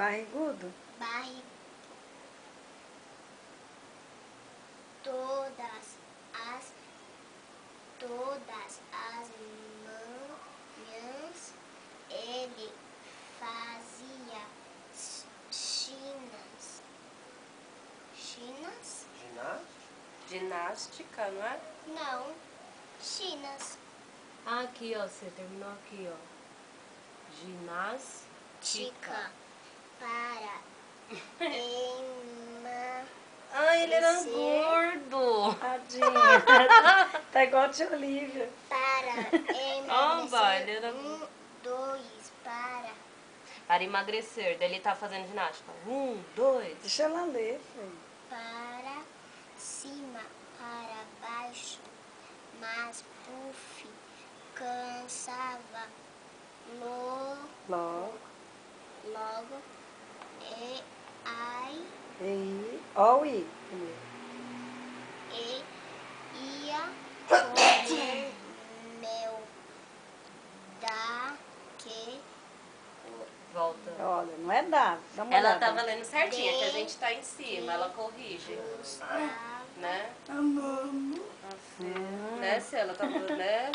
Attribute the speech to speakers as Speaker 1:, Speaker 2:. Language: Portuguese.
Speaker 1: Barrigudo?
Speaker 2: Barri. Todas as manhãs ele fazia chinas?
Speaker 3: Ginástica, não é?
Speaker 2: Não, chinas.
Speaker 3: Ah, aqui, ó, você terminou aqui, ó. Ginástica.
Speaker 2: Tica para
Speaker 3: Ai, ele era
Speaker 2: emagrecer.
Speaker 3: gordo.
Speaker 1: Tadinha. Tá igual a tia Olivia.
Speaker 2: Para
Speaker 3: Oba, ele
Speaker 2: emagrecer.
Speaker 3: era...
Speaker 2: 2, para.
Speaker 3: Para emagrecer. Daí ele tá fazendo ginástica. 1, 2.
Speaker 1: Deixa ela ler, filho.
Speaker 2: Para cima, para baixo, mas Puff cansava
Speaker 1: Logo.
Speaker 2: e aí
Speaker 1: Ó o I.
Speaker 2: e ia comer mel daqui.
Speaker 3: Volta.
Speaker 1: Olha, não é dá uma
Speaker 3: Ela
Speaker 1: olhada.
Speaker 3: tava lendo certinho, que a gente tá em cima. Ela corrige. Né?
Speaker 1: Amamos.
Speaker 3: Né, se ela tava, né?